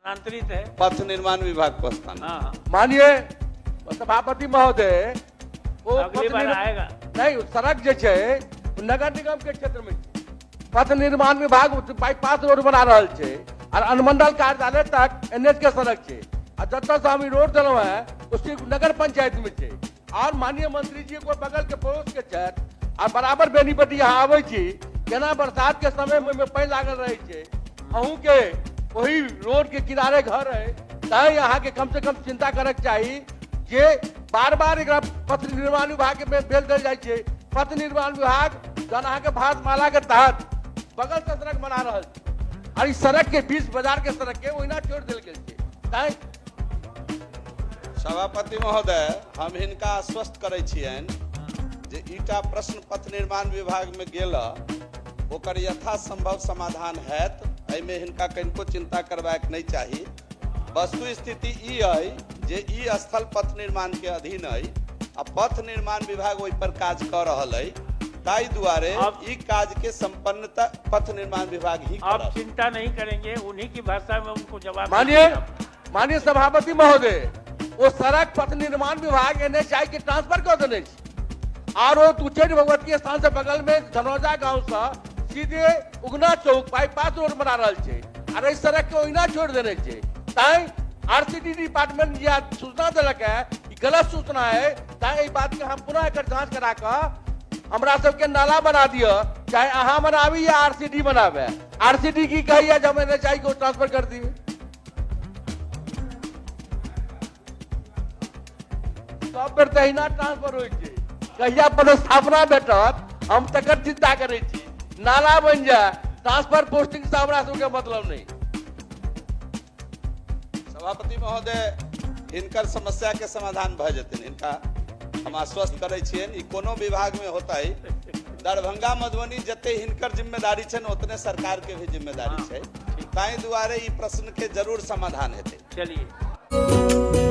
स्थानांतरित है पथ निर्माण विभाग को स्थान। हाँ मानिए सभापति महोदय, वो अगली बार आएगा नहीं, सड़क जे छै नगर निगम के क्षेत्र में छै। पथ निर्माण विभाग बाईपास रोड बना रहा है और अनुमंडल कार्यालय तक एनएच के सड़क है और जत से हम रोड दिलों है उसकी नगर पंचायत में है। और माननीय मंत्री जी को बगल के पड़ोस के छथि और बराबर बेनीपट्टी यहाँ आवे छी, केना बरसात के समय में पानी लागल रहे छै। अहूँ के वही रोड के किनारे घर है, तय यहाँ के कम से कम चिंता करे चाहिए जे बार बार एक पथ निर्माण विभाग में भेज दिल जाए छै। पथ निर्माण विभाग जन अहाँ के भारतमाला के तहत बगल से सड़क बना रहा है और इस सड़क के बीच बाजार के सड़क के ओहिना छोड़ दिल गेल छै। सभापति महोदय, हम हिनका आश्वस्त करे छियन जे ईटा प्रश्न पथ निर्माण विभाग में गेल ओकर यथासंभव समाधान हैत। एहिमे हिनका कनिको चिंता करबाक नहीं चाहिए। वस्तु स्थिति ई है जे ई स्थल पथ निर्माण के अधीन है आ पथ निर्माण विभाग ओहि पर काज कर रहल है। ताई दुआरे ई काज के संपन्नता पथ निर्माण विभाग ही आप चिंता नहीं करेंगे, उन्हीं की भाषा में उनको जवाब माननीय सभापति महोदय, वो सड़क पथ निर्माण विभाग एनएचआई के ट्रांसफर कर देने और वो उच्चैठ भगवती स्थान से बगल में धनौजा गांव से सीधे उगना चौक बाईपास रोड बना रहा है और इस सड़क के ओहिना छोड़ देने ताई आरसीडी डिपार्टमेंट या सूचना दिलक है, गलत सूचना है। ताई बात के हम पुनः एक जांच करा कर हमरा सबके नाला बना दिया, चाहे अहाँ बनावी या आरसीडी बनावे। आरसीडी की कहिए जब एनएचआई को ट्रांसफर कर दिए, सब बेर तहिना ट्रांसफर हो कहिया पदस्थापना भेटत हम तकर चिंता करे छी। नाला बन जाए, ट्रांसफर पोस्टिंग से हमरा सबके मतलब नहीं। सभापति महोदय, हिनकर समस्या के समाधान भ जेतै। इनका हम आश्वस्त करे छियन ई कोनो विभाग में होता है। दरभंगा मधुबनी जते हिनकर जिम्मेदारी छन उतने सरकार के भी जिम्मेदारी है। ताई दुआरे ई प्रश्न के जरूर समाधान हेतै। चलिए।